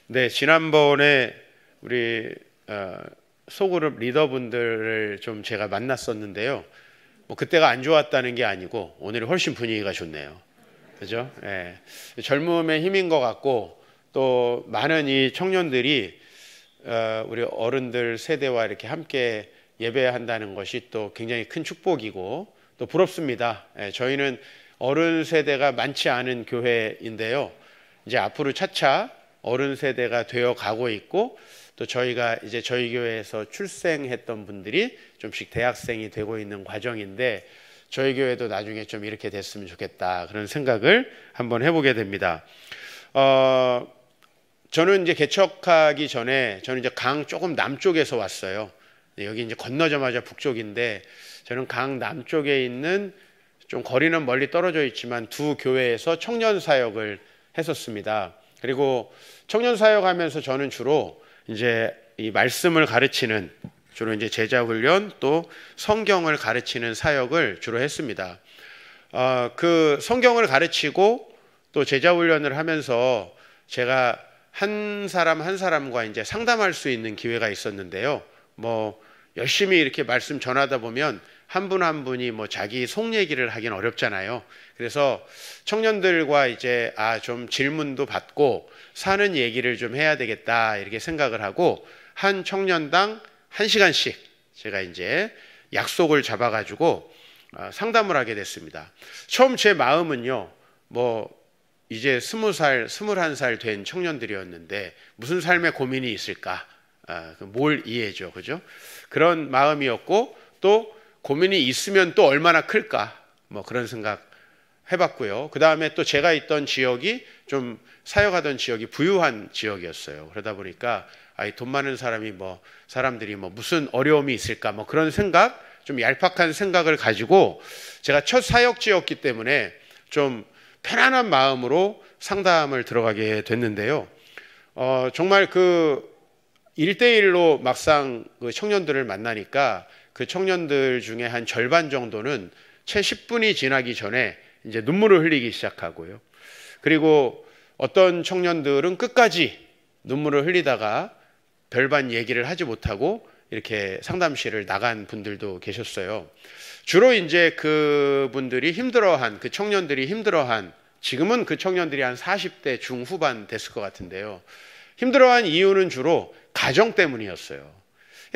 네, 지난번에 우리 소그룹 리더분들을 좀 제가 만났었는데요. 뭐 그때가 안 좋았다는 게 아니고 오늘은 훨씬 분위기가 좋네요. 그죠? 예. 젊음의 힘인 것 같고 또 많은 이 청년들이 우리 어른들 세대와 이렇게 함께 예배한다는 것이 또 굉장히 큰 축복이고 또 부럽습니다. 예, 저희는 어른 세대가 많지 않은 교회인데요. 이제 앞으로 차차 어른 세대가 되어 가고 있고 또 저희가 이제 저희 교회에서 출생했던 분들이 좀씩 대학생이 되고 있는 과정인데 저희 교회도 나중에 좀 이렇게 됐으면 좋겠다 그런 생각을 한번 해보게 됩니다. 저는 이제 개척하기 전에 저는 이제 강 조금 남쪽에서 왔어요. 여기 이제 건너자마자 북쪽인데 저는 강 남쪽에 있는 좀 거리는 멀리 떨어져 있지만 두 교회에서 청년 사역을 했었습니다. 그리고 청년 사역하면서 저는 주로 이제 이 말씀을 가르치는 주로 이제 제자 훈련 또 성경을 가르치는 사역을 주로 했습니다. 그 성경을 가르치고 또 제자 훈련을 하면서 제가 한 사람 한 사람과 이제 상담할 수 있는 기회가 있었는데요. 뭐 열심히 이렇게 말씀 전하다 보면 한 분 한 분이 뭐 자기 속 얘기를 하긴 어렵잖아요. 그래서 청년들과 이제 좀 질문도 받고 사는 얘기를 좀 해야 되겠다 이렇게 생각을 하고 한 청년당 1시간씩 제가 이제 약속을 잡아가지고 상담을 하게 됐습니다. 처음 제 마음은요, 뭐 이제 20살, 21살 된 청년들이었는데 무슨 삶에 고민이 있을까? 뭘 이해죠, 그죠? 그런 마음이었고 또 고민이 있으면 또 얼마나 클까? 뭐 그런 생각 해봤고요. 그 다음에 또 제가 있던 지역이 좀 사역하던 지역이 부유한 지역이었어요. 그러다 보니까 돈 많은 사람들이 무슨 어려움이 있을까? 뭐 그런 생각, 좀 얄팍한 생각을 가지고 제가 첫 사역지였기 때문에 좀 편안한 마음으로 상담을 들어가게 됐는데요. 정말 그 1대1로 막상 그 청년들을 만나니까 그 청년들 중에 한 절반 정도는 채 10분이 지나기 전에 이제 눈물을 흘리기 시작하고요. 그리고 어떤 청년들은 끝까지 눈물을 흘리다가 별반 얘기를 하지 못하고 이렇게 상담실을 나간 분들도 계셨어요. 주로 이제 그분들이 그 청년들이 힘들어한, 지금은 그 청년들이 한 40대 중후반 됐을 것 같은데요. 힘들어한 이유는 주로 가정 때문이었어요.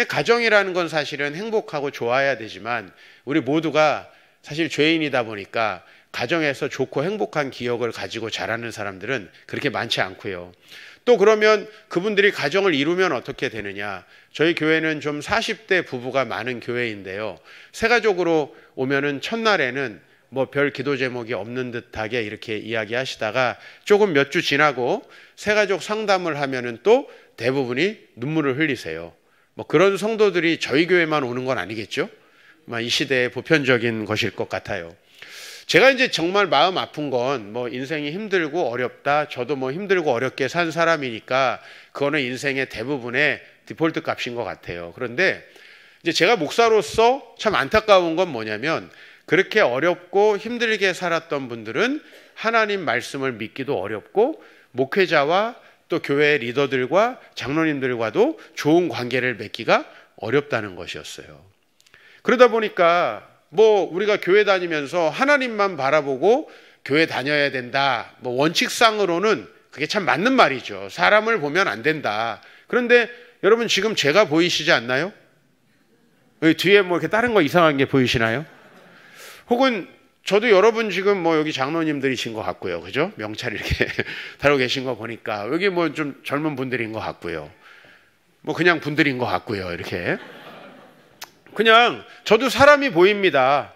가정이라는 건 사실은 행복하고 좋아야 되지만 우리 모두가 사실 죄인이다 보니까 가정에서 좋고 행복한 기억을 가지고 자라는 사람들은 그렇게 많지 않고요. 또 그러면 그분들이 가정을 이루면 어떻게 되느냐? 저희 교회는 좀 40대 부부가 많은 교회인데요. 새가족으로 오면은 첫날에는 뭐 별 기도 제목이 없는 듯하게 이렇게 이야기하시다가 조금 몇 주 지나고 새가족 상담을 하면은 또 대부분이 눈물을 흘리세요. 뭐 그런 성도들이 저희 교회만 오는 건 아니겠죠? 이 시대의 보편적인 것일 것 같아요. 제가 이제 정말 마음 아픈 건 뭐 인생이 힘들고 어렵다. 저도 뭐 힘들고 어렵게 산 사람이니까 그거는 인생의 대부분의 디폴트 값인 것 같아요. 그런데 이제 제가 목사로서 참 안타까운 건 뭐냐면 그렇게 어렵고 힘들게 살았던 분들은 하나님 말씀을 믿기도 어렵고 목회자와 또 교회 리더들과 장로님들과도 좋은 관계를 맺기가 어렵다는 것이었어요. 그러다 보니까 뭐 우리가 교회 다니면서 하나님만 바라보고 교회 다녀야 된다. 뭐 원칙상으로는 그게 참 맞는 말이죠. 사람을 보면 안 된다. 그런데 여러분 지금 제가 보이시지 않나요? 여기 뒤에 뭐 이렇게 다른 거 이상한 게 보이시나요? 혹은 저도 여러분 지금 뭐 여기 장로님들이신 것 같고요. 그죠? 명찰 이렇게 다루고 계신 거 보니까 여기 뭐 좀 젊은 분들인 것 같고요. 뭐 그냥 분들인 것 같고요. 이렇게. 그냥 저도 사람이 보입니다.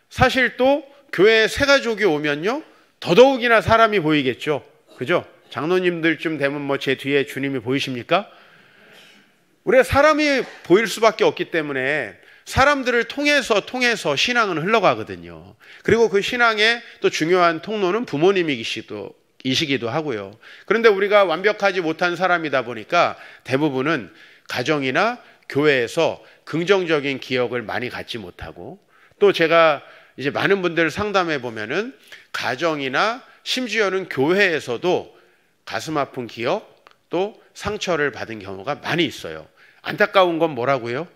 사실 또 교회에 새가족이 오면요. 더더욱이나 사람이 보이겠죠. 그죠? 장로님들쯤 되면 뭐 제 뒤에 주님이 보이십니까? 우리가 사람이 보일 수밖에 없기 때문에 사람들을 통해서 신앙은 흘러가거든요. 그리고 그 신앙의 또 중요한 통로는 부모님이시기도 하고요. 그런데 우리가 완벽하지 못한 사람이다 보니까 대부분은 가정이나 교회에서 긍정적인 기억을 많이 갖지 못하고 또 제가 이제 많은 분들 상담해 보면은 가정이나 심지어는 교회에서도 가슴 아픈 기억 또 상처를 받은 경우가 많이 있어요. 안타까운 건 뭐라고요?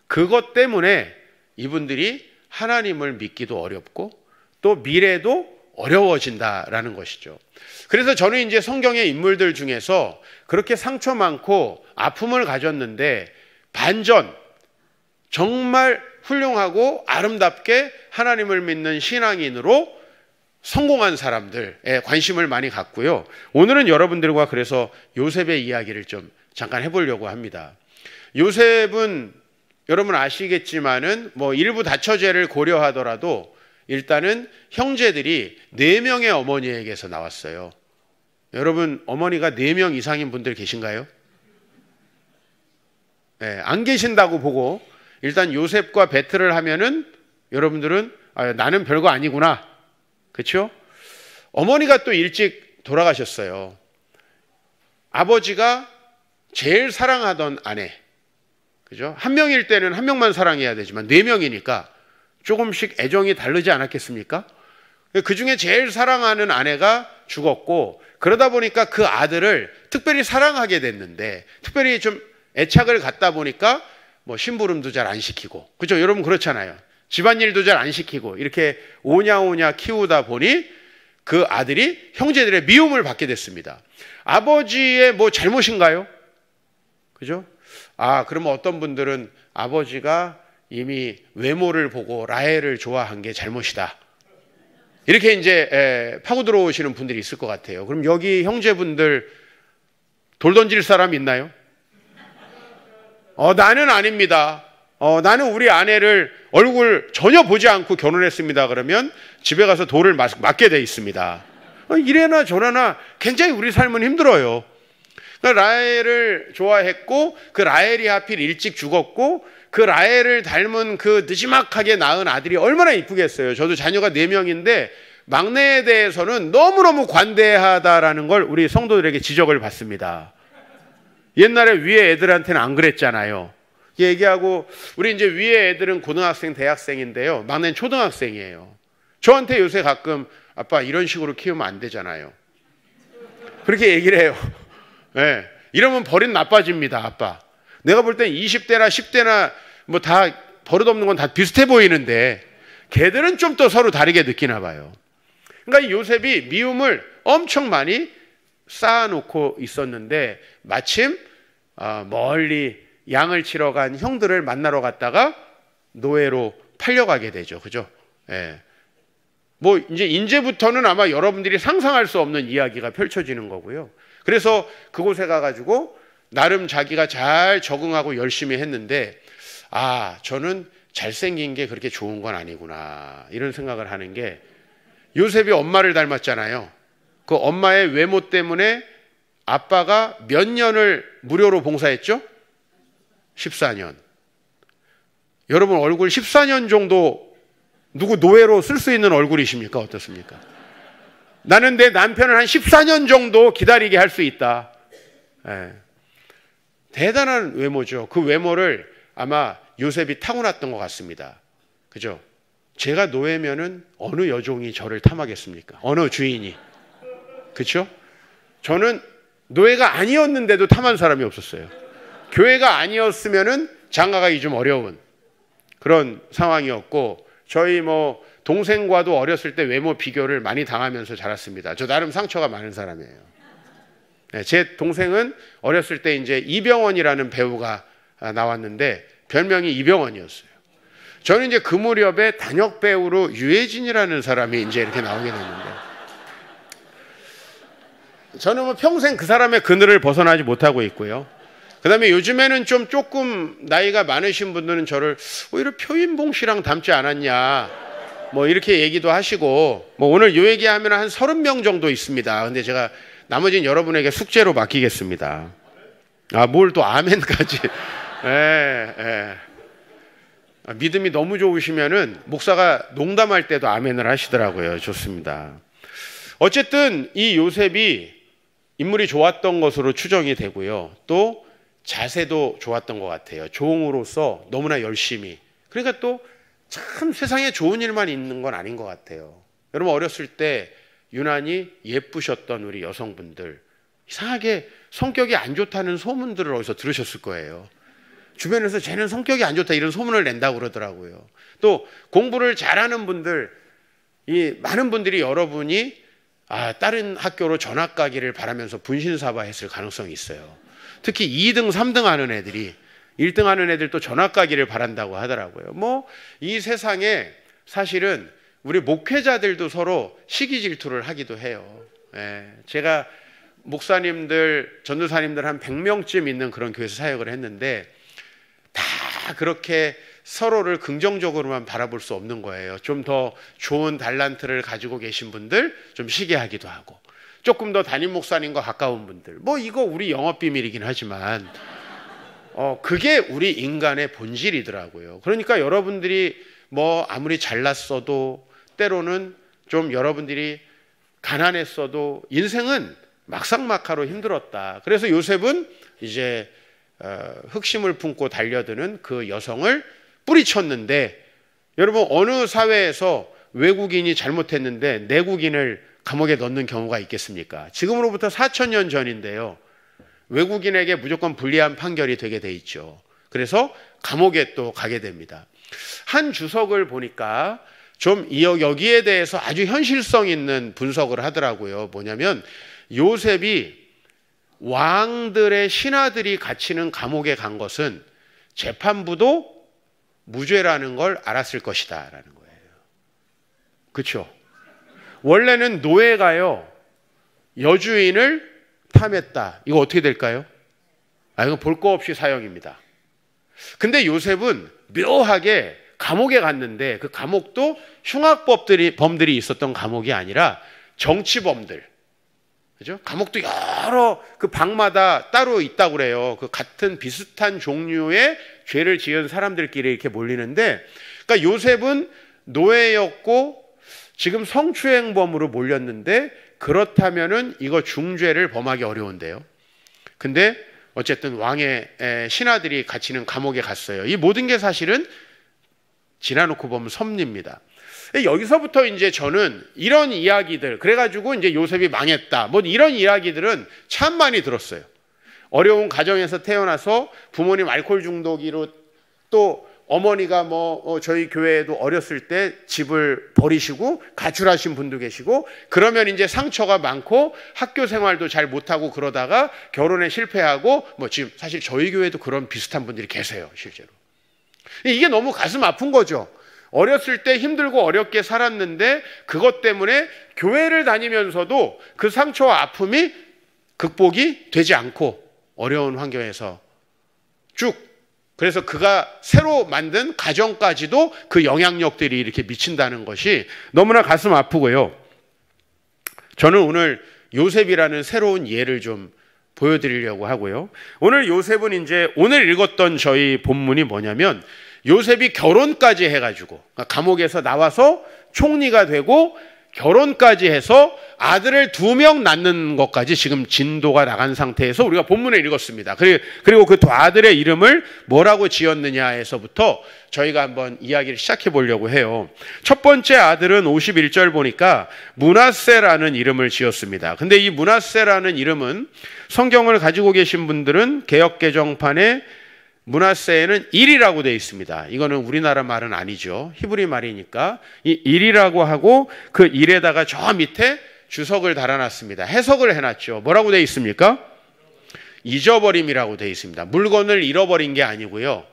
그것 때문에 이분들이 하나님을 믿기도 어렵고 또 미래도 어려워진다라는 것이죠. 그래서 저는 이제 성경의 인물들 중에서 그렇게 상처 많고 아픔을 가졌는데 반전, 정말 훌륭하고 아름답게 하나님을 믿는 신앙인으로 성공한 사람들에 관심을 많이 갖고요. 오늘은 여러분들과 그래서 요셉의 이야기를 좀 잠깐 해보려고 합니다. 요셉은 여러분 아시겠지만은 뭐 일부 다처제를 고려하더라도 일단은 형제들이 4명의 어머니에게서 나왔어요. 여러분 어머니가 4명 이상인 분들 계신가요? 네, 안 계신다고 보고 일단 요셉과 배틀을 하면은 여러분들은 나는 별거 아니구나. 그렇죠? 어머니가 또 일찍 돌아가셨어요. 아버지가 제일 사랑하던 아내. 그죠? 한 명일 때는 한 명만 사랑해야 되지만 4명이니까 조금씩 애정이 다르지 않았겠습니까? 그 중에 제일 사랑하는 아내가 죽었고 그러다 보니까 그 아들을 특별히 사랑하게 됐는데 특별히 좀 애착을 갖다 보니까 뭐 심부름도 잘 안 시키고 그죠? 여러분 그렇잖아요. 집안일도 잘 안 시키고 이렇게 오냐오냐 키우다 보니 그 아들이 형제들의 미움을 받게 됐습니다. 아버지의 뭐 잘못인가요? 그죠? 그러면 어떤 분들은 아버지가 이미 외모를 보고 라헬을 좋아한 게 잘못이다. 이렇게 이제 파고 들어오시는 분들이 있을 것 같아요. 그럼 여기 형제분들 돌 던질 사람 있나요? 나는 아닙니다. 나는 우리 아내를 얼굴 전혀 보지 않고 결혼했습니다. 그러면 집에 가서 돌을 맞게 돼 있습니다. 이래나 저래나 굉장히 우리 삶은 힘들어요. 라헬을 좋아했고 그 라헬이 하필 일찍 죽었고 그 라헬을 닮은 그 느지막하게 낳은 아들이 얼마나 이쁘겠어요. 저도 자녀가 4명인데 막내에 대해서는 너무너무 관대하다라는 걸 우리 성도들에게 지적을 받습니다. 옛날에 위에 애들한테는 안 그랬잖아요. 얘기하고 우리 이제 위에 애들은 고등학생, 대학생인데요. 막내는 초등학생이에요. 저한테 요새 가끔 아빠 이런 식으로 키우면 안 되잖아요. 그렇게 얘기를 해요. 네. 이러면 버릇 나빠집니다, 아빠. 내가 볼 땐 20대나 10대나 뭐 다 버릇없는 건 다 비슷해 보이는데 걔들은 좀 더 서로 다르게 느끼나 봐요. 그러니까 요셉이 미움을 엄청 많이 쌓아놓고 있었는데 마침 멀리 양을 치러 간 형들을 만나러 갔다가 노예로 팔려가게 되죠. 그죠? 예. 뭐 이제부터는 아마 여러분들이 상상할 수 없는 이야기가 펼쳐지는 거고요. 그래서 그곳에 가가지고 나름 자기가 잘 적응하고 열심히 했는데 저는 잘생긴 게 그렇게 좋은 건 아니구나 이런 생각을 하는 게 요셉이 엄마를 닮았잖아요. 그 엄마의 외모 때문에 아빠가 몇 년을 무료로 봉사했죠? 14년. 여러분 얼굴 14년 정도 누구 노예로 쓸 수 있는 얼굴이십니까? 어떻습니까? 나는 내 남편을 한 14년 정도 기다리게 할 수 있다. 예. 대단한 외모죠. 그 외모를 아마 요셉이 타고났던 것 같습니다. 그죠? 제가 노예면은 어느 여종이 저를 탐하겠습니까? 어느 주인이. 그렇죠? 저는 노예가 아니었는데도 탐한 사람이 없었어요. 교회가 아니었으면은 장가가기 좀 어려운 그런 상황이었고 저희 뭐 동생과도 어렸을 때 외모 비교를 많이 당하면서 자랐습니다. 저 나름 상처가 많은 사람이에요. 네, 제 동생은 어렸을 때 이제 이병헌이라는 배우가 나왔는데 별명이 이병헌이었어요. 저는 이제 그 무렵에 단역 배우로 유해진이라는 사람이 이제 이렇게 나오게 됐는데 저는 뭐 평생 그 사람의 그늘을 벗어나지 못하고 있고요. 그 다음에 요즘에는 조금 나이가 많으신 분들은 저를 오히려 표인봉 씨랑 닮지 않았냐 뭐 이렇게 얘기도 하시고 뭐 오늘 요 얘기하면 한 30명 정도 있습니다. 근데 제가 나머지는 여러분에게 숙제로 맡기겠습니다. 뭘 또 아멘까지. 믿음이 너무 좋으시면은 목사가 농담할 때도 아멘을 하시더라고요. 좋습니다. 어쨌든 이 요셉이 인물이 좋았던 것으로 추정이 되고요. 또 자세도 좋았던 것 같아요. 종으로서 너무나 열심히. 그러니까 또 참 세상에 좋은 일만 있는 건 아닌 것 같아요. 여러분 어렸을 때 유난히 예쁘셨던 우리 여성분들 이상하게 성격이 안 좋다는 소문들을 어디서 들으셨을 거예요. 주변에서 쟤는 성격이 안 좋다 이런 소문을 낸다고 그러더라고요. 또 공부를 잘하는 분들, 많은 분들이 여러분이 다른 학교로 전학 가기를 바라면서 분신사바했을 가능성이 있어요. 특히 2등, 3등 하는 애들이 1등 하는 애들도 전학 가기를 바란다고 하더라고요. 이 세상에 사실은 우리 목회자들도 서로 시기 질투를 하기도 해요. 제가 목사님들, 전도사님들 한 100명쯤 있는 그런 교회에서 사역을 했는데 다 그렇게 서로를 긍정적으로만 바라볼 수 없는 거예요. 좀 더 좋은 달란트를 가지고 계신 분들 좀 시기하기도 하고, 조금 더 담임 목사님과 가까운 분들, 이거 우리 영업 비밀이긴 하지만 그게 우리 인간의 본질이더라고요. 그러니까 여러분들이 아무리 잘났어도 때로는 좀 여러분들이 가난했어도 인생은 막상막하로 힘들었다. 그래서 요셉은 이제 흑심을 품고 달려드는 그 여성을 뿌리쳤는데, 여러분 어느 사회에서 외국인이 잘못했는데 내국인을 감옥에 넣는 경우가 있겠습니까? 지금으로부터 4000년 전인데요. 외국인에게 무조건 불리한 판결이 되게 돼 있죠. 그래서 감옥에 또 가게 됩니다. 한 주석을 보니까 좀 여기에 대해서 아주 현실성 있는 분석을 하더라고요. 뭐냐면 요셉이 왕들의 신하들이 갇히는 감옥에 간 것은 재판부도 무죄라는 걸 알았을 것이다 라는 거예요. 그렇죠? 원래는 노예가요, 여주인을 탐했다. 이거 어떻게 될까요? 이건 볼 거 없이 사형입니다. 근데 요셉은 묘하게 감옥에 갔는데 그 감옥도 흉악범들이 있었던 감옥이 아니라 정치범들, 그죠? 감옥도 여러 그 방마다 따로 있다고 그래요. 그 같은 비슷한 종류의 죄를 지은 사람들끼리 이렇게 몰리는데, 그러니까 요셉은 노예였고 지금 성추행범으로 몰렸는데, 그렇다면은 이거 중죄를 범하기 어려운데요. 근데 어쨌든 왕의 신하들이 갇히는 감옥에 갔어요. 이 모든 게 사실은 지나놓고 보면 섭리입니다. 여기서부터 이제 저는 이런 이야기들, 그래가지고 이제 요셉이 망했다, 이런 이야기들은 참 많이 들었어요. 어려운 가정에서 태어나서 부모님 알코올 중독으로, 또 어머니가 저희 교회에도 어렸을 때 집을 버리시고 가출하신 분도 계시고, 그러면 이제 상처가 많고 학교 생활도 잘 못하고 그러다가 결혼에 실패하고, 지금 사실 저희 교회도 그런 비슷한 분들이 계세요, 실제로. 이게 너무 가슴 아픈 거죠. 어렸을 때 힘들고 어렵게 살았는데 그것 때문에 교회를 다니면서도 그 상처와 아픔이 극복이 되지 않고 어려운 환경에서 쭉, 그래서 그가 새로 만든 가정까지도 그 영향력들이 이렇게 미친다는 것이 너무나 가슴 아프고요. 저는 오늘 요셉이라는 새로운 예를 좀 보여드리려고 하고요. 오늘 요셉은 이제 오늘 읽었던 저희 본문이 뭐냐면, 요셉이 결혼까지 해가지고 감옥에서 나와서 총리가 되고 결혼까지 해서 아들을 2명 낳는 것까지 지금 진도가 나간 상태에서 우리가 본문에 읽었습니다. 그리고 그 두 아들의 이름을 뭐라고 지었느냐에서부터 저희가 한번 이야기를 시작해 보려고 해요. 첫 번째 아들은 51절 보니까 므낫세라는 이름을 지었습니다. 근데 이 므낫세라는 이름은 성경을 가지고 계신 분들은 개역개정판에 므낫세에는 1이라고 되어 있습니다. 이거는 우리나라 말은 아니죠. 히브리 말이니까 이 1이라고 하고 그 1에다가 저 밑에 주석을 달아놨습니다. 해석을 해놨죠. 뭐라고 되어 있습니까? 잊어버림이라고 되어 있습니다. 물건을 잃어버린 게 아니고요,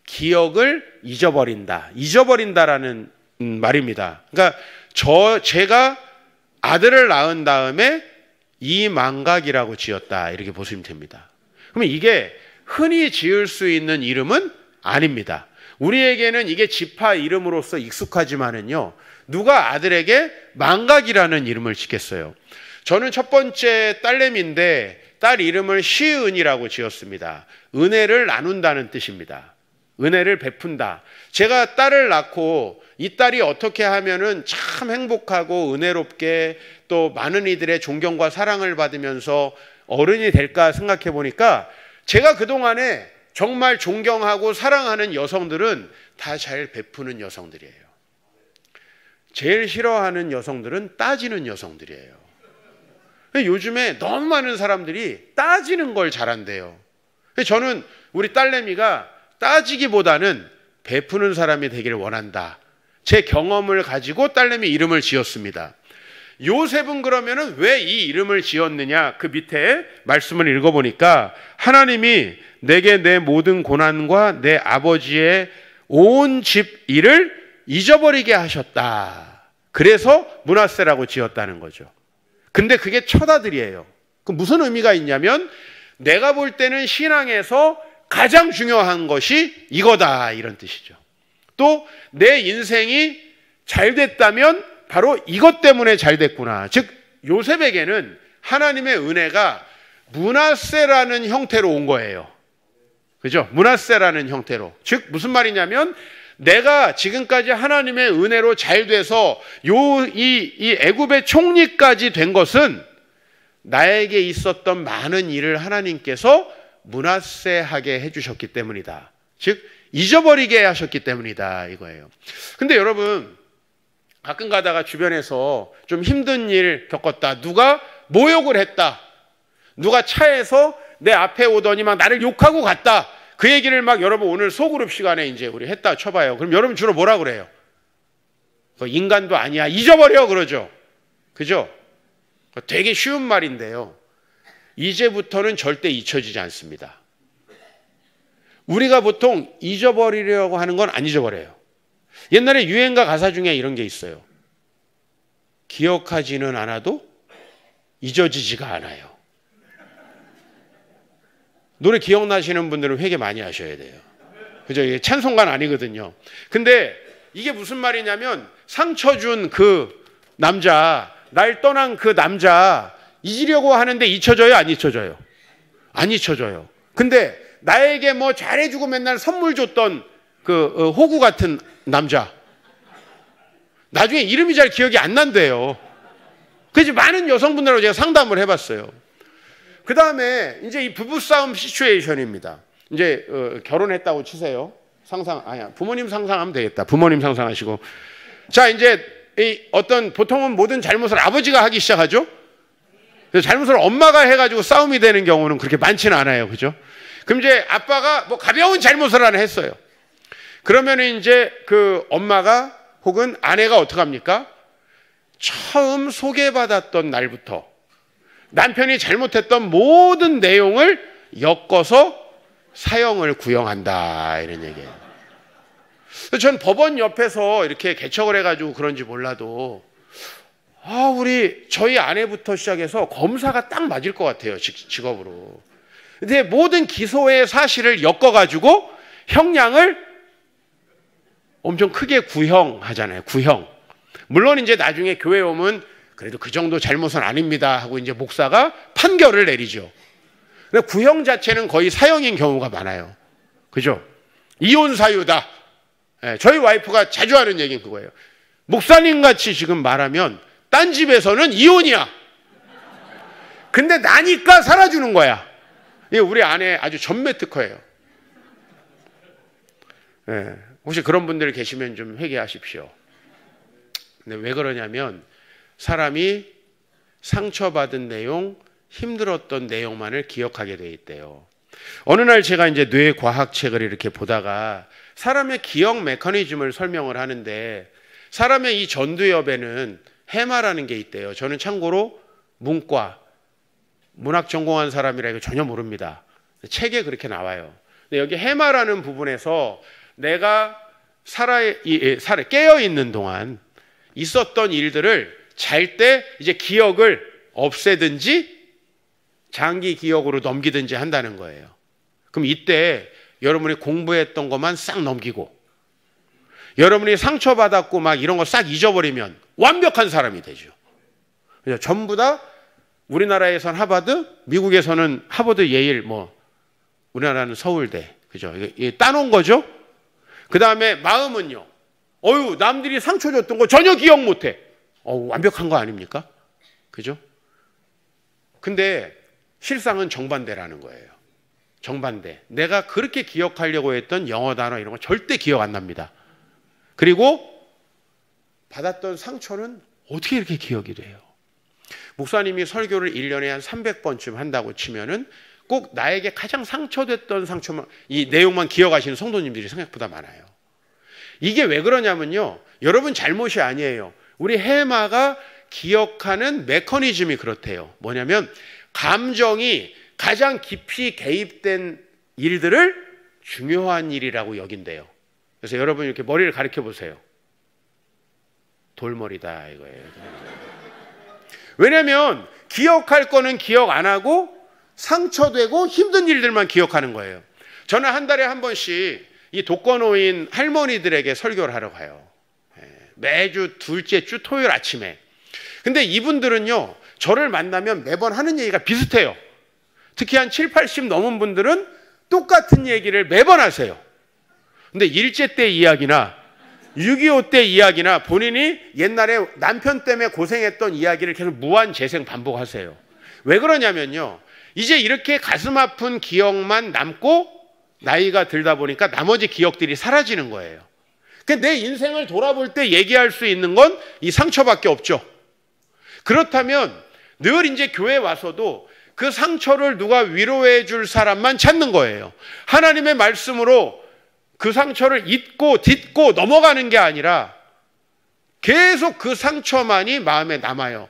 기억을 잊어버린다라는 말입니다. 그러니까 제가 아들을 낳은 다음에 이망각이라고 지었다, 이렇게 보시면 됩니다. 그러면 이게 흔히 지을 수 있는 이름은 아닙니다. 우리에게는 이게 지파 이름으로서 익숙하지만은요, 누가 아들에게 망각이라는 이름을 짓겠어요? 저는 첫 번째 딸내미인데 딸 이름을 시은이라고 지었습니다. 은혜를 나눈다는 뜻입니다. 은혜를 베푼다. 제가 딸을 낳고 이 딸이 어떻게 하면은 참 행복하고 은혜롭게 또 많은 이들의 존경과 사랑을 받으면서 어른이 될까 생각해 보니까, 제가 그동안에 정말 존경하고 사랑하는 여성들은 다 잘 베푸는 여성들이에요. 제일 싫어하는 여성들은 따지는 여성들이에요. 요즘에 너무 많은 사람들이 따지는 걸 잘한대요. 저는 우리 딸내미가 따지기보다는 베푸는 사람이 되기를 원한다. 제 경험을 가지고 딸내미 이름을 지었습니다. 요셉은 그러면은 왜 이 이름을 지었느냐? 그 밑에 말씀을 읽어보니까 하나님이 내게 내 모든 고난과 내 아버지의 온 집 일을 잊어버리게 하셨다. 그래서 므낫세라고 지었다는 거죠. 근데 그게 첫 아들이에요. 그 무슨 의미가 있냐면 내가 볼 때는 신앙에서 가장 중요한 것이 이거다, 이런 뜻이죠. 또 내 인생이 잘 됐다면 바로 이것 때문에 잘 됐구나. 즉 요셉에게는 하나님의 은혜가 므낫세라는 형태로 온 거예요. 그죠? 므낫세라는 형태로. 즉 무슨 말이냐면 내가 지금까지 하나님의 은혜로 잘 돼서 이 애굽의 총리까지 된 것은 나에게 있었던 많은 일을 하나님께서 므낫세하게 해주셨기 때문이다. 즉 잊어버리게 하셨기 때문이다, 이거예요. 근데 여러분, 가끔 가다가 주변에서 좀 힘든 일 겪었다, 누가 모욕을 했다, 누가 차에서 내 앞에 오더니 막 나를 욕하고 갔다, 그 얘기를 막 여러분 오늘 소그룹 시간에 이제 우리 했다 쳐봐요. 그럼 여러분 주로 뭐라 그래요? 인간도 아니야, 잊어버려, 그러죠. 그죠? 되게 쉬운 말인데요, 이제부터는 절대 잊혀지지 않습니다. 우리가 보통 잊어버리려고 하는 건 안 잊어버려요. 옛날에 유행가 가사 중에 이런 게 있어요. 기억하지는 않아도 잊어지지가 않아요. 노래 기억나시는 분들은 회개 많이 하셔야 돼요. 그죠? 이게 찬송가는 아니거든요. 근데 이게 무슨 말이냐면 상처 준 그 남자, 날 떠난 그 남자 잊으려고 하는데 잊혀져요, 안 잊혀져요? 안 잊혀져요. 근데 나에게 뭐 잘해주고 맨날 선물 줬던 그 호구 같은 남자, 나중에 이름이 잘 기억이 안 난대요. 그래서 많은 여성분들하고 제가 상담을 해봤어요. 그 다음에 이제 이 부부싸움 시츄에이션입니다. 이제 결혼했다고 치세요. 부모님 상상하면 되겠다. 부모님 상상하시고. 자, 이제 보통은 모든 잘못을 아버지가 하기 시작하죠. 잘못을 엄마가 해가지고 싸움이 되는 경우는 그렇게 많지는 않아요. 그죠? 그럼 이제 아빠가 뭐 가벼운 잘못을 하나 했어요. 그러면 이제 그 엄마가 혹은 아내가 어떡합니까? 처음 소개받았던 날부터 남편이 잘못했던 모든 내용을 엮어서 사형을 구형한다, 이런 얘기예요. 전 법원 옆에서 이렇게 개척을 해가지고 그런지 몰라도 저희 아내부터 시작해서 검사가 딱 맞을 것 같아요, 직업으로. 근데 모든 기소의 사실을 엮어가지고 형량을 엄청 크게 구형하잖아요. 구형. 물론 이제 나중에 교회 오면 그래도 그 정도 잘못은 아닙니다 하고 이제 목사가 판결을 내리죠. 근데 구형 자체는 거의 사형인 경우가 많아요. 그죠? 이혼 사유다. 저희 와이프가 자주 하는 얘기는 그거예요. 목사님 같이 지금 말하면 딴 집에서는 이혼이야. 근데 나니까 살아주는 거야. 우리 아내 아주 전매 특허예요. 혹시 그런 분들 계시면 좀 회개하십시오. 근데 왜 그러냐면 사람이 상처받은 내용, 힘들었던 내용만을 기억하게 돼 있대요. 어느 날 제가 이제 뇌과학 책을 이렇게 보다가 사람의 기억 메커니즘을 설명을 하는데 사람의 이 전두엽에는 해마라는 게 있대요. 저는 참고로 문학 전공한 사람이라 이거 전혀 모릅니다. 책에 그렇게 나와요. 근데 여기 해마라는 부분에서 내가 깨어 있는 동안 있었던 일들을 잘 때 이제 기억을 없애든지 장기 기억으로 넘기든지 한다는 거예요. 그럼 이때 여러분이 공부했던 것만 싹 넘기고 여러분이 상처받았고 막 이런 거 싹 잊어버리면 완벽한 사람이 되죠. 그래서 전부 다 우리나라에선 하버드, 미국에서는 하버드, 예일, 우리나라는 서울대, 그죠? 이게 따놓은 거죠. 그 다음에 마음은요. 남들이 상처 줬던 거 전혀 기억 못해. 완벽한 거 아닙니까? 그죠? 근데 실상은 정반대라는 거예요. 정반대. 내가 그렇게 기억하려고 했던 영어 단어 이런 거 절대 기억 안 납니다. 그리고 받았던 상처는 어떻게 이렇게 기억이 돼요? 목사님이 설교를 1년에 한 300번쯤 한다고 치면은 꼭 나에게 가장 상처됐던 상처만, 이 내용만 기억하시는 성도님들이 생각보다 많아요. 이게 왜 그러냐면요, 여러분 잘못이 아니에요. 우리 해마가 기억하는 메커니즘이 그렇대요. 뭐냐면 감정이 가장 깊이 개입된 일들을 중요한 일이라고 여긴대요. 그래서 여러분 이렇게 머리를 가리켜 보세요. 돌머리다 이거예요. 왜냐하면 기억할 거는 기억 안 하고 상처되고 힘든 일들만 기억하는 거예요. 저는 한 달에 한 번씩 이 독거노인 할머니들에게 설교를 하러 가요. 매주 둘째 주 토요일 아침에. 근데 이분들은요, 저를 만나면 매번 하는 얘기가 비슷해요. 특히 한 7, 80 넘은 분들은 똑같은 얘기를 매번 하세요. 근데 일제 때 이야기나 6.25 때 이야기나 본인이 옛날에 남편 때문에 고생했던 이야기를 계속 무한 재생 반복하세요. 왜 그러냐면요, 이제 이렇게 가슴 아픈 기억만 남고 나이가 들다 보니까 나머지 기억들이 사라지는 거예요. 내 인생을 돌아볼 때 얘기할 수 있는 건 이 상처밖에 없죠. 그렇다면 늘 이제 교회에 와서도 그 상처를 누가 위로해 줄 사람만 찾는 거예요. 하나님의 말씀으로 그 상처를 잊고 딛고 넘어가는 게 아니라 계속 그 상처만이 마음에 남아요.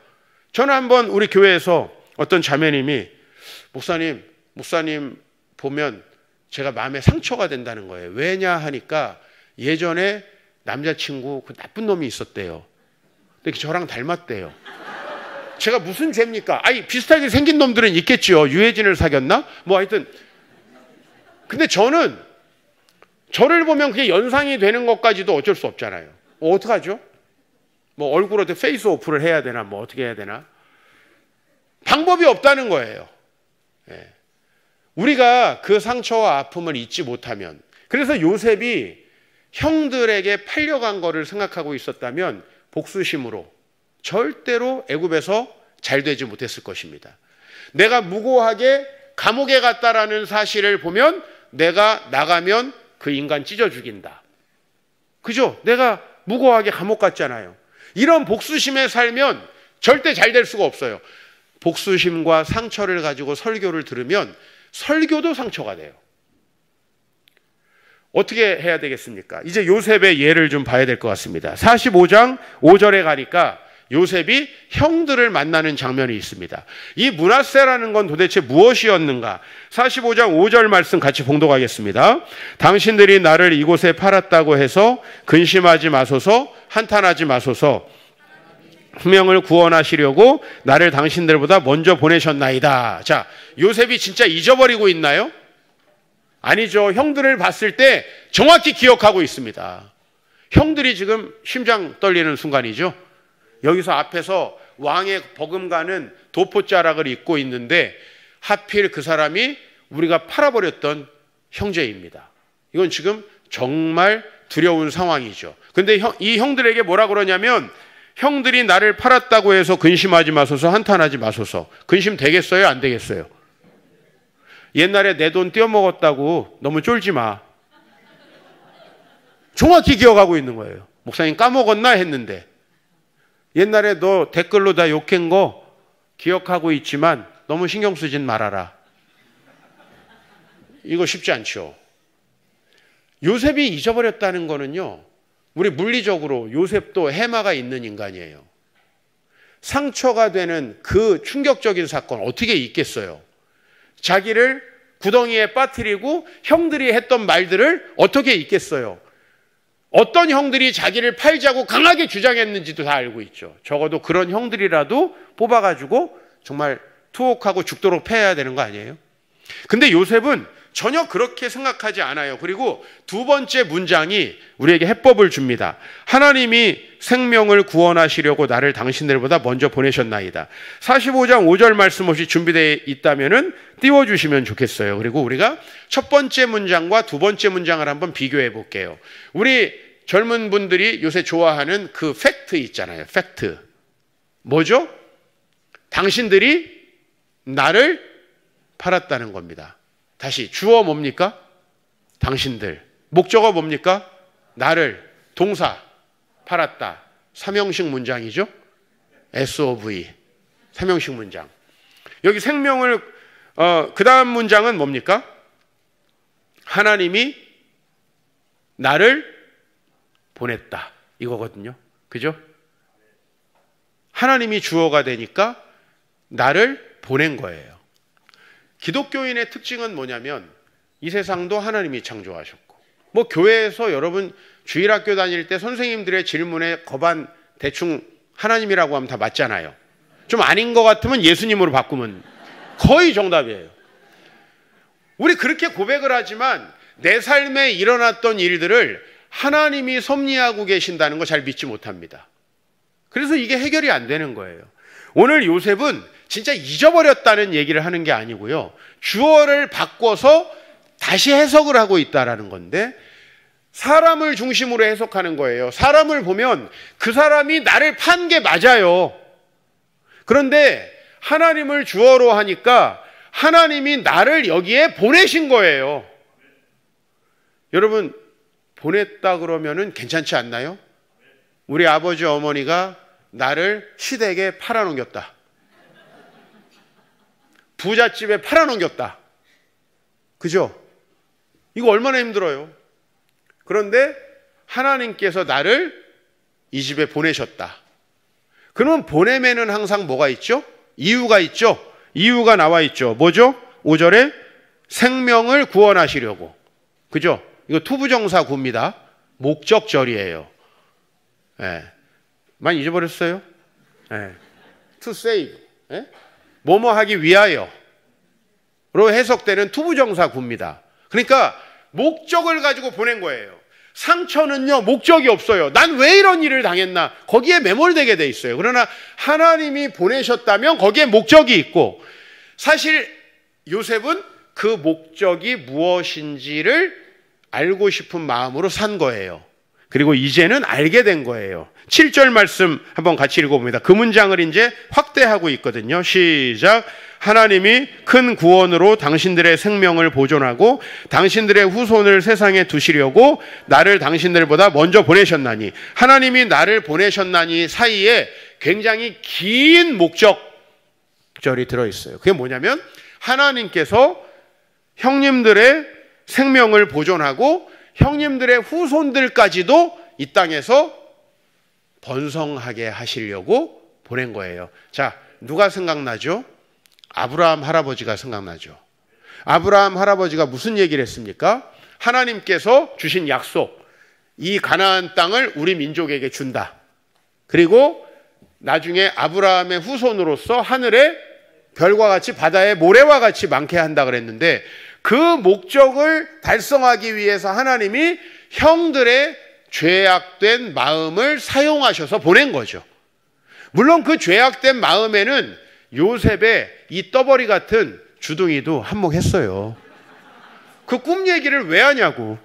저는 한번 우리 교회에서 어떤 자매님이 목사님 보면 제가 마음에 상처가 된다는 거예요. 왜냐 하니까 예전에 남자친구 그 나쁜 놈이 있었대요. 근데 저랑 닮았대요. 제가 무슨 죄입니까? 아니, 비슷하게 생긴 놈들은 있겠죠. 유해진을 사귀었나? 뭐 하여튼. 근데 저는 저를 보면 그게 연상이 되는 것까지도 어쩔 수 없잖아요. 어떡하죠? 뭐 얼굴 어떻게 페이스 오프를 해야 되나? 뭐 어떻게 해야 되나? 방법이 없다는 거예요. 예. 우리가 그 상처와 아픔을 잊지 못하면, 그래서 요셉이 형들에게 팔려간 거를 생각하고 있었다면 복수심으로 절대로 애굽에서 잘 되지 못했을 것입니다. 내가 무고하게 감옥에 갔다라는 사실을 보면 내가 나가면 그 인간 찢어 죽인다. 그죠? 내가 무고하게 감옥 갔잖아요. 이런 복수심에 살면 절대 잘 될 수가 없어요. 복수심과 상처를 가지고 설교를 들으면 설교도 상처가 돼요. 어떻게 해야 되겠습니까? 이제 요셉의 예를 좀 봐야 될 것 같습니다. 45장 5절에 가니까 요셉이 형들을 만나는 장면이 있습니다. 이 므낫세라는 건 도대체 무엇이었는가? 45장 5절 말씀 같이 봉독하겠습니다. 당신들이 나를 이곳에 팔았다고 해서 근심하지 마소서, 한탄하지 마소서. 생명을 구원하시려고 나를 당신들보다 먼저 보내셨나이다. 자, 요셉이 진짜 잊어버리고 있나요? 아니죠. 형들을 봤을 때 정확히 기억하고 있습니다. 형들이 지금 심장 떨리는 순간이죠. 여기서 앞에서 왕의 버금가는 도포자락을 입고 있는데 하필 그 사람이 우리가 팔아버렸던 형제입니다. 이건 지금 정말 두려운 상황이죠. 근데 이 형들에게 뭐라 그러냐면, 형들이 나를 팔았다고 해서 근심하지 마소서, 한탄하지 마소서. 근심 되겠어요? 안 되겠어요? 옛날에 내 돈 떼어먹었다고 너무 쫄지 마. 정확히 기억하고 있는 거예요. 목사님 까먹었나 했는데, 옛날에 너 댓글로 다 욕한 거 기억하고 있지만 너무 신경 쓰진 말아라. 이거 쉽지 않죠. 요셉이 잊어버렸다는 거는요, 우리 물리적으로 요셉도 해마가 있는 인간이에요. 상처가 되는 그 충격적인 사건 어떻게 잊겠어요? 자기를 구덩이에 빠뜨리고 형들이 했던 말들을 어떻게 잊겠어요? 어떤 형들이 자기를 팔자고 강하게 주장했는지도 다 알고 있죠. 적어도 그런 형들이라도 뽑아가지고 정말 투옥하고 죽도록 패야 되는 거 아니에요? 근데 요셉은 전혀 그렇게 생각하지 않아요. 그리고 두 번째 문장이 우리에게 해법을 줍니다. 하나님이 생명을 구원하시려고 나를 당신들보다 먼저 보내셨나이다. 45장 5절 말씀 없이 준비되어 있다면 띄워주시면 좋겠어요. 그리고 우리가 첫 번째 문장과 두 번째 문장을 한번 비교해 볼게요. 우리 젊은 분들이 요새 좋아하는 그 팩트 있잖아요. 팩트. 뭐죠? 당신들이 나를 팔았다는 겁니다. 다시 주어 뭡니까? 당신들. 목적어 뭡니까? 나를. 동사 팔았다. 삼형식 문장이죠. SOV. 삼형식 문장. 여기 생명을 그 다음 문장은 뭡니까? 하나님이 나를 보냈다 이거거든요. 그죠? 하나님이 주어가 되니까 나를 보낸 거예요. 기독교인의 특징은 뭐냐면 이 세상도 하나님이 창조하셨고, 뭐 교회에서 여러분 주일학교 다닐 때 선생님들의 질문에 거반 대충 하나님이라고 하면 다 맞잖아요. 좀 아닌 것 같으면 예수님으로 바꾸면 거의 정답이에요. 우리 그렇게 고백을 하지만 내 삶에 일어났던 일들을 하나님이 섭리하고 계신다는 거 잘 믿지 못합니다. 그래서 이게 해결이 안 되는 거예요. 오늘 요셉은 진짜 잊어버렸다는 얘기를 하는 게 아니고요, 주어를 바꿔서 다시 해석을 하고 있다라는 건데, 사람을 중심으로 해석하는 거예요. 사람을 보면 그 사람이 나를 판 게 맞아요. 그런데 하나님을 주어로 하니까 하나님이 나를 여기에 보내신 거예요. 여러분, 보냈다 그러면은 괜찮지 않나요? 우리 아버지 어머니가 나를 시댁에 팔아넘겼다, 부잣집에 팔아넘겼다, 그죠? 이거 얼마나 힘들어요. 그런데 하나님께서 나를 이 집에 보내셨다. 그러면 보냄에는 항상 뭐가 있죠? 이유가 있죠. 이유가 나와 있죠. 뭐죠? 5절에 생명을 구원하시려고. 그죠? 이거 투부정사 구입니다. 목적절이에요. 예. 많이 잊어버렸어요? 예. To save. 예? 뭐뭐 하기 위하여로 해석되는 투부정사 구입니다. 그러니까 목적을 가지고 보낸 거예요. 상처는요, 목적이 없어요. 난 왜 이런 일을 당했나? 거기에 매몰되게 돼 있어요. 그러나 하나님이 보내셨다면 거기에 목적이 있고, 사실 요셉은 그 목적이 무엇인지를 알고 싶은 마음으로 산 거예요. 그리고 이제는 알게 된 거예요. 7절 말씀 한번 같이 읽어봅니다. 그 문장을 이제 확대하고 있거든요. 시작. 하나님이 큰 구원으로 당신들의 생명을 보존하고 당신들의 후손을 세상에 두시려고 나를 당신들보다 먼저 보내셨나니, 하나님이 나를 보내셨나니 사이에 굉장히 긴 목적절이 들어있어요. 그게 뭐냐면 하나님께서 형님들의 생명을 보존하고 형님들의 후손들까지도 이 땅에서 번성하게 하시려고 보낸 거예요. 자, 누가 생각나죠? 아브라함 할아버지가 생각나죠. 아브라함 할아버지가 무슨 얘기를 했습니까? 하나님께서 주신 약속, 이 가나안 땅을 우리 민족에게 준다. 그리고 나중에 아브라함의 후손으로서 하늘의 별과 같이 바다의 모래와 같이 많게 한다 그랬는데, 그 목적을 달성하기 위해서 하나님이 형들의 죄악된 마음을 사용하셔서 보낸 거죠. 물론 그 죄악된 마음에는 요셉의 이 떠벌이 같은 주둥이도 한몫했어요. 그 꿈 얘기를 왜 하냐고.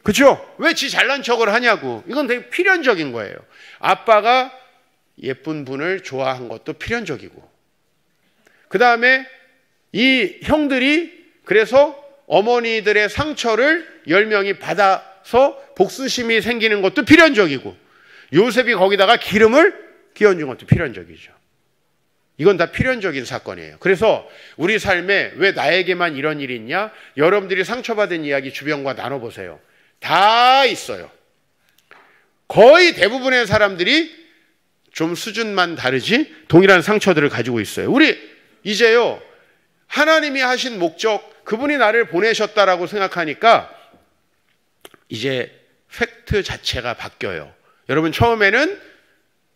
그죠? 왜 지 잘난 척을 하냐고. 이건 되게 필연적인 거예요. 아빠가 예쁜 분을 좋아한 것도 필연적이고, 그 다음에 이 형들이 그래서 어머니들의 상처를 10명이 받아서 복수심이 생기는 것도 필연적이고, 요셉이 거기다가 기름을 끼얹은 것도 필연적이죠. 이건 다 필연적인 사건이에요. 그래서 우리 삶에 왜 나에게만 이런 일이 있냐? 여러분들이 상처받은 이야기 주변과 나눠보세요. 다 있어요. 거의 대부분의 사람들이 좀 수준만 다르지 동일한 상처들을 가지고 있어요. 우리 이제요, 하나님이 하신 목적, 그분이 나를 보내셨다라고 생각하니까 이제 팩트 자체가 바뀌어요. 여러분, 처음에는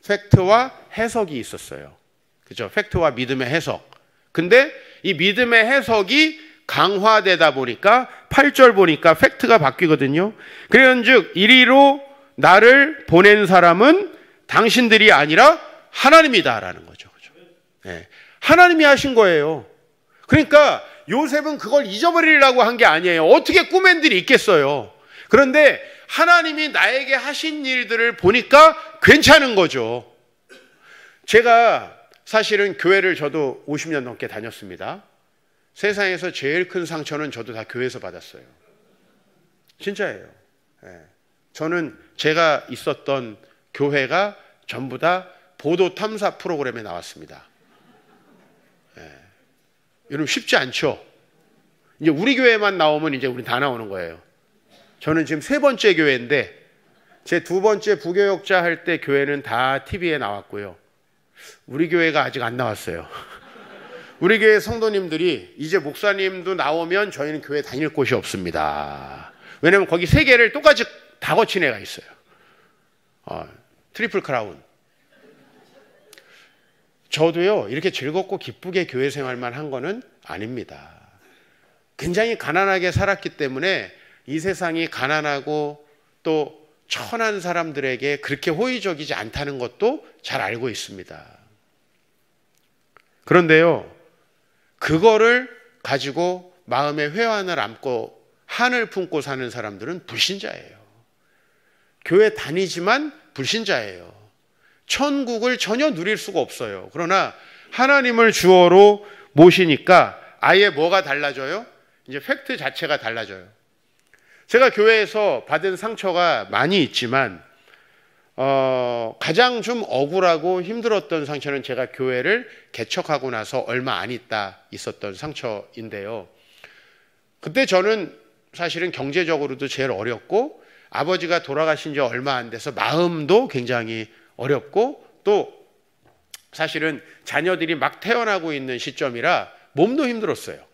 팩트와 해석이 있었어요. 그죠? 팩트와 믿음의 해석. 근데 이 믿음의 해석이 강화되다 보니까 8절 보니까 팩트가 바뀌거든요. 그런즉 이리로 나를 보낸 사람은 당신들이 아니라 하나님이다라는 거죠. 그죠? 네. 하나님이 하신 거예요. 그러니까 요셉은 그걸 잊어버리려고 한 게 아니에요. 어떻게 꿈엔 일이 있겠어요. 그런데 하나님이 나에게 하신 일들을 보니까 괜찮은 거죠. 제가 사실은 교회를 저도 50년 넘게 다녔습니다. 세상에서 제일 큰 상처는 저도 다 교회에서 받았어요. 진짜예요. 네. 저는 제가 있었던 교회가 전부 다 보도 탐사 프로그램에 나왔습니다. 여러분 쉽지 않죠? 이제 우리 교회만 나오면 이제 우리 다 나오는 거예요. 저는 지금 3번째 교회인데 제 2번째 부교역자 할 때 교회는 다 TV에 나왔고요. 우리 교회가 아직 안 나왔어요. 우리 교회 성도님들이 이제 목사님도 나오면 저희는 교회 다닐 곳이 없습니다. 왜냐면 거기 3개를 똑같이 다 거친 애가 있어요. 트리플 크라운. 저도요, 이렇게 즐겁고 기쁘게 교회 생활만 한 거는 아닙니다. 굉장히 가난하게 살았기 때문에 이 세상이 가난하고 또 천한 사람들에게 그렇게 호의적이지 않다는 것도 잘 알고 있습니다. 그런데요, 그거를 가지고 마음에 회환을 안고 한을 품고 사는 사람들은 불신자예요. 교회 다니지만 불신자예요. 천국을 전혀 누릴 수가 없어요. 그러나 하나님을 주어로 모시니까 아예 뭐가 달라져요? 이제 팩트 자체가 달라져요. 제가 교회에서 받은 상처가 많이 있지만 가장 좀 억울하고 힘들었던 상처는 제가 교회를 개척하고 나서 얼마 안 있다 있었던 상처인데요. 그때 저는 사실은 경제적으로도 제일 어렵고 아버지가 돌아가신 지 얼마 안 돼서 마음도 굉장히 어렵고 또 사실은 자녀들이 막 태어나고 있는 시점이라 몸도 힘들었어요.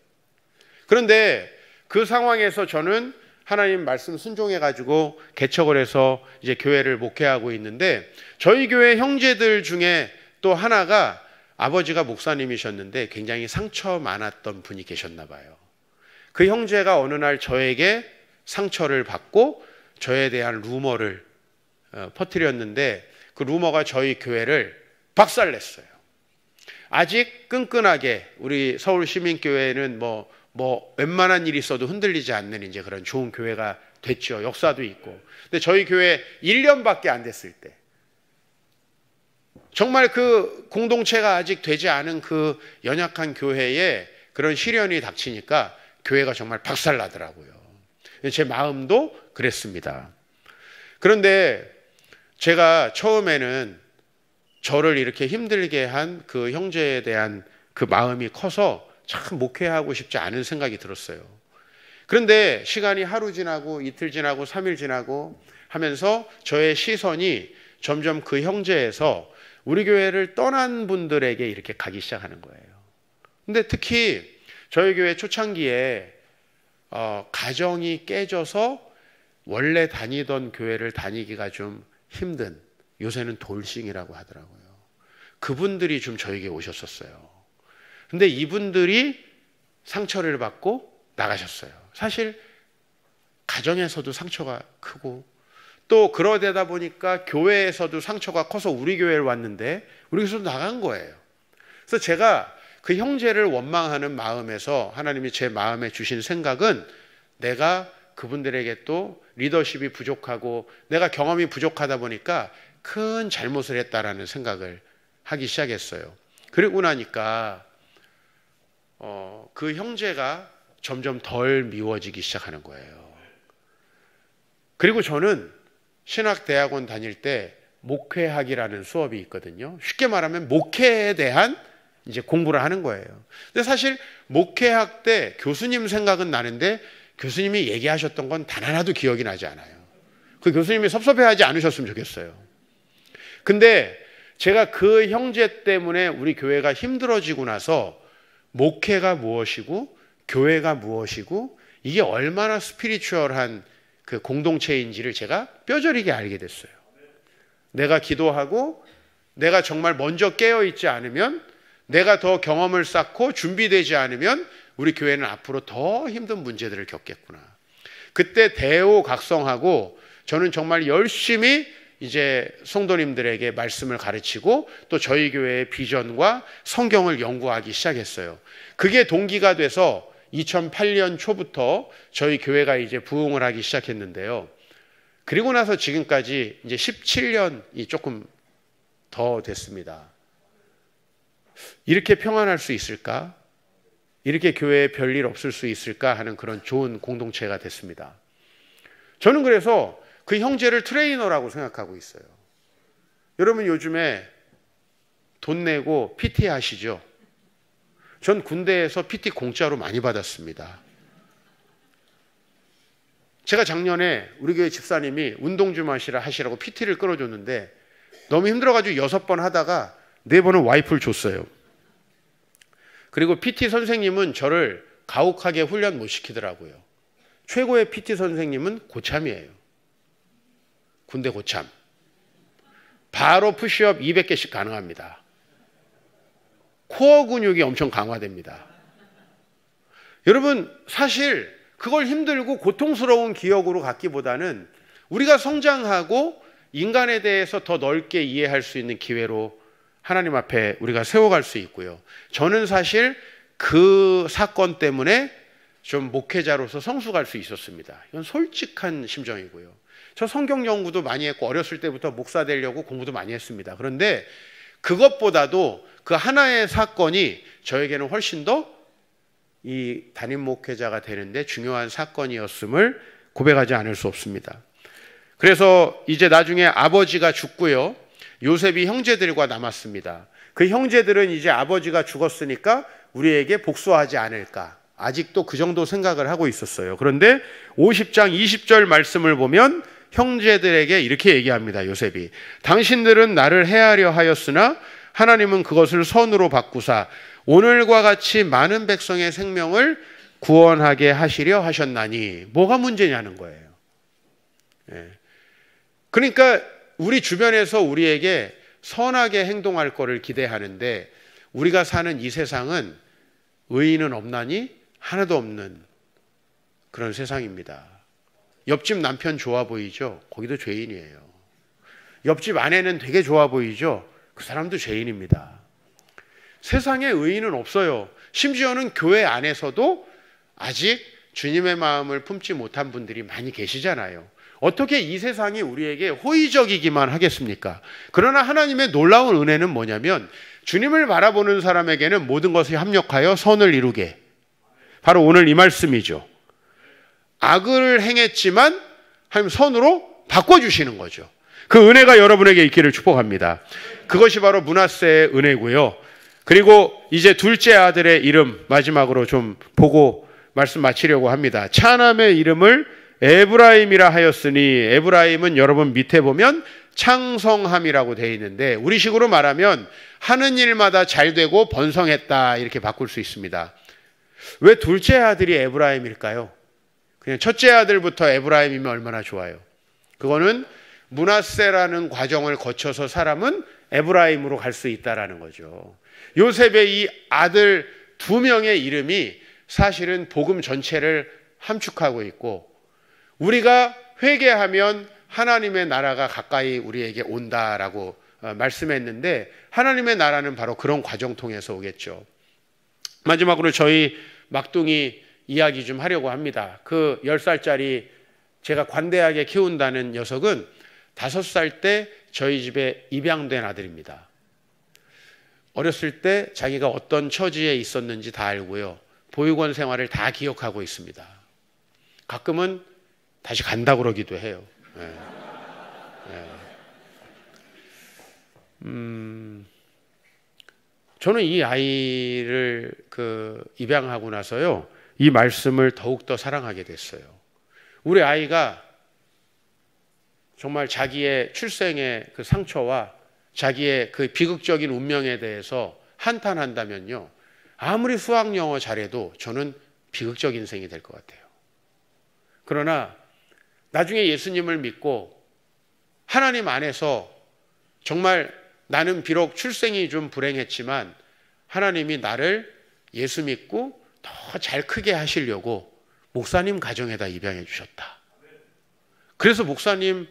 그런데 그 상황에서 저는 하나님 말씀 순종해가지고 개척을 해서 이제 교회를 목회하고 있는데 저희 교회 형제들 중에 또 하나가 아버지가 목사님이셨는데 굉장히 상처 많았던 분이 계셨나 봐요. 그 형제가 어느 날 저에게 상처를 받고 저에 대한 루머를 퍼뜨렸는데 그 루머가 저희 교회를 박살냈어요. 아직 끈끈하게 우리 서울시민교회는 뭐 웬만한 일이 있어도 흔들리지 않는 이제 그런 좋은 교회가 됐죠. 역사도 있고. 근데 저희 교회 1년밖에 안 됐을 때 정말 그 공동체가 아직 되지 않은 그 연약한 교회에 그런 시련이 닥치니까 교회가 정말 박살나더라고요. 제 마음도 그랬습니다. 그런데 제가 처음에는 저를 이렇게 힘들게 한 그 형제에 대한 그 마음이 커서 참 목회하고 싶지 않은 생각이 들었어요. 그런데 시간이 하루 지나고 이틀 지나고 3일 지나고 하면서 저의 시선이 점점 그 형제에서 우리 교회를 떠난 분들에게 이렇게 가기 시작하는 거예요. 근데 특히 저희 교회 초창기에 가정이 깨져서 원래 다니던 교회를 다니기가 좀 힘든, 요새는 돌싱이라고 하더라고요. 그분들이 좀 저에게 오셨었어요. 근데 이분들이 상처를 받고 나가셨어요. 사실 가정에서도 상처가 크고 또 그러다 보니까 교회에서도 상처가 커서 우리 교회를 왔는데 우리 교회에서도 나간 거예요. 그래서 제가 그 형제를 원망하는 마음에서 하나님이 제 마음에 주신 생각은 내가 그분들에게 또 리더십이 부족하고 내가 경험이 부족하다 보니까 큰 잘못을 했다라는 생각을 하기 시작했어요. 그리고 나니까 그 형제가 점점 덜 미워지기 시작하는 거예요. 그리고 저는 신학대학원 다닐 때 목회학이라는 수업이 있거든요. 쉽게 말하면 목회에 대한 이제 공부를 하는 거예요. 근데 사실 목회학 때 교수님 생각은 나는데 교수님이 얘기하셨던 건 단 하나도 기억이 나지 않아요. 그 교수님이 섭섭해하지 않으셨으면 좋겠어요. 근데 제가 그 형제 때문에 우리 교회가 힘들어지고 나서 목회가 무엇이고 교회가 무엇이고 이게 얼마나 스피리추얼한 그 공동체인지를 제가 뼈저리게 알게 됐어요. 내가 기도하고 내가 정말 먼저 깨어있지 않으면 내가 더 경험을 쌓고 준비되지 않으면 우리 교회는 앞으로 더 힘든 문제들을 겪겠구나. 그때 대오각성하고 저는 정말 열심히 이제 성도님들에게 말씀을 가르치고 또 저희 교회의 비전과 성경을 연구하기 시작했어요. 그게 동기가 돼서 2008년 초부터 저희 교회가 이제 부흥을 하기 시작했는데요. 그리고 나서 지금까지 이제 17년이 조금 더 됐습니다. 이렇게 평안할 수 있을까? 이렇게 교회에 별일 없을 수 있을까 하는 그런 좋은 공동체가 됐습니다. 저는 그래서 그 형제를 트레이너라고 생각하고 있어요. 여러분 요즘에 돈 내고 PT 하시죠? 전 군대에서 PT 공짜로 많이 받았습니다. 제가 작년에 우리 교회 집사님이 운동 좀 하시라고 PT를 끌어줬는데 너무 힘들어가지고 6번 하다가 4번은 와이프를 줬어요. 그리고 PT 선생님은 저를 가혹하게 훈련 못 시키더라고요. 최고의 PT 선생님은 고참이에요. 군대 고참. 바로 푸시업 200개씩 가능합니다. 코어 근육이 엄청 강화됩니다. 여러분, 사실 그걸 힘들고 고통스러운 기억으로 갖기보다는 우리가 성장하고 인간에 대해서 더 넓게 이해할 수 있는 기회로 하나님 앞에 우리가 세워갈 수 있고요. 저는 사실 그 사건 때문에 좀 목회자로서 성숙할 수 있었습니다. 이건 솔직한 심정이고요. 저 성경 연구도 많이 했고 어렸을 때부터 목사 되려고 공부도 많이 했습니다. 그런데 그것보다도 그 하나의 사건이 저에게는 훨씬 더 이 담임 목회자가 되는데 중요한 사건이었음을 고백하지 않을 수 없습니다. 그래서 이제 나중에 아버지가 죽고요. 요셉이 형제들과 남았습니다. 그 형제들은 이제 아버지가 죽었으니까 우리에게 복수하지 않을까. 아직도 그 정도 생각을 하고 있었어요. 그런데 50장 20절 말씀을 보면 형제들에게 이렇게 얘기합니다. 요셉이. 당신들은 나를 해하려 하였으나 하나님은 그것을 선으로 바꾸사 오늘과 같이 많은 백성의 생명을 구원하게 하시려 하셨나니. 뭐가 문제냐는 거예요. 그러니까 우리 주변에서 우리에게 선하게 행동할 거를 기대하는데 우리가 사는 이 세상은 의인은 없나니 하나도 없는 그런 세상입니다. 옆집 남편 좋아 보이죠? 거기도 죄인이에요. 옆집 아내는 되게 좋아 보이죠? 그 사람도 죄인입니다. 세상에 의인은 없어요. 심지어는 교회 안에서도 아직 주님의 마음을 품지 못한 분들이 많이 계시잖아요. 어떻게 이 세상이 우리에게 호의적이기만 하겠습니까? 그러나 하나님의 놀라운 은혜는 뭐냐면 주님을 바라보는 사람에게는 모든 것이 합력하여 선을 이루게. 바로 오늘 이 말씀이죠. 악을 행했지만 하나님 선으로 바꿔주시는 거죠. 그 은혜가 여러분에게 있기를 축복합니다. 그것이 바로 므낫세의 은혜고요. 그리고 이제 둘째 아들의 이름 마지막으로 좀 보고 말씀 마치려고 합니다. 차남의 이름을 에브라임이라 하였으니 에브라임은 여러분 밑에 보면 창성함이라고 되어 있는데 우리식으로 말하면 하는 일마다 잘 되고 번성했다 이렇게 바꿀 수 있습니다. 왜 둘째 아들이 에브라임일까요? 그냥 첫째 아들부터 에브라임이면 얼마나 좋아요. 그거는 므낫세라는 과정을 거쳐서 사람은 에브라임으로 갈 수 있다라는 거죠. 요셉의 이 아들 2명의 이름이 사실은 복음 전체를 함축하고 있고 우리가 회개하면 하나님의 나라가 가까이 우리에게 온다라고 말씀했는데 하나님의 나라는 바로 그런 과정 통해서 오겠죠. 마지막으로 저희 막둥이 이야기 좀 하려고 합니다. 그 10살짜리 제가 관대하게 키운다는 녀석은 5살 때 저희 집에 입양된 아들입니다. 어렸을 때 자기가 어떤 처지에 있었는지 다 알고요. 보육원 생활을 다 기억하고 있습니다. 가끔은 다시 간다 그러기도 해요. 저는 이 아이를 입양하고 나서요. 이 말씀을 더욱더 사랑하게 됐어요. 우리 아이가 정말 자기의 출생의 그 상처와 자기의 그 비극적인 운명에 대해서 한탄한다면요. 아무리 수학 영어 잘해도 저는 비극적 인생이 될 것 같아요. 그러나 나중에 예수님을 믿고 하나님 안에서 정말 나는 비록 출생이 좀 불행했지만 하나님이 나를 예수 믿고 더 잘 크게 하시려고 목사님 가정에다 입양해 주셨다. 그래서 목사님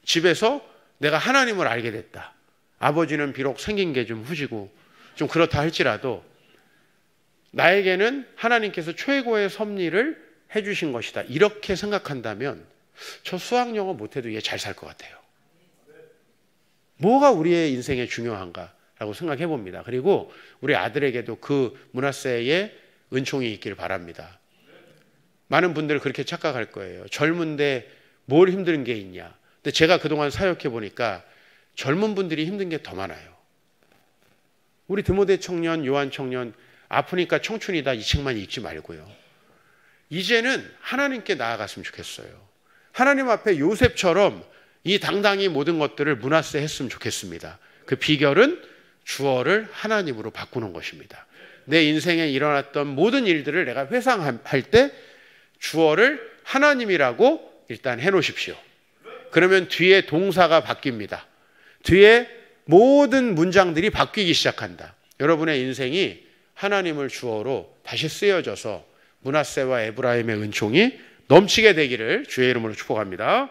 집에서 내가 하나님을 알게 됐다. 아버지는 비록 생긴 게 좀 후지고 좀 그렇다 할지라도 나에게는 하나님께서 최고의 섭리를 해주신 것이다. 이렇게 생각한다면 저 수학 영어 못해도 얘 잘 살 것 같아요. 뭐가 우리의 인생에 중요한가라고 생각해 봅니다. 그리고 우리 아들에게도 그 므낫세의 은총이 있기를 바랍니다. 많은 분들 그렇게 착각할 거예요. 젊은데 뭘 힘든 게 있냐. 근데 제가 그동안 사역해 보니까 젊은 분들이 힘든 게 더 많아요. 우리 드모데 청년, 요한 청년 아프니까 청춘이다 이 책만 읽지 말고요. 이제는 하나님께 나아갔으면 좋겠어요. 하나님 앞에 요셉처럼 이 당당히 모든 것들을 므낫세 했으면 좋겠습니다. 그 비결은 주어를 하나님으로 바꾸는 것입니다. 내 인생에 일어났던 모든 일들을 내가 회상할 때 주어를 하나님이라고 일단 해놓으십시오. 그러면 뒤에 동사가 바뀝니다. 뒤에 모든 문장들이 바뀌기 시작한다. 여러분의 인생이 하나님을 주어로 다시 쓰여져서 므낫세와 에브라임의 은총이 넘치게 되기를 주의 이름으로 축복합니다.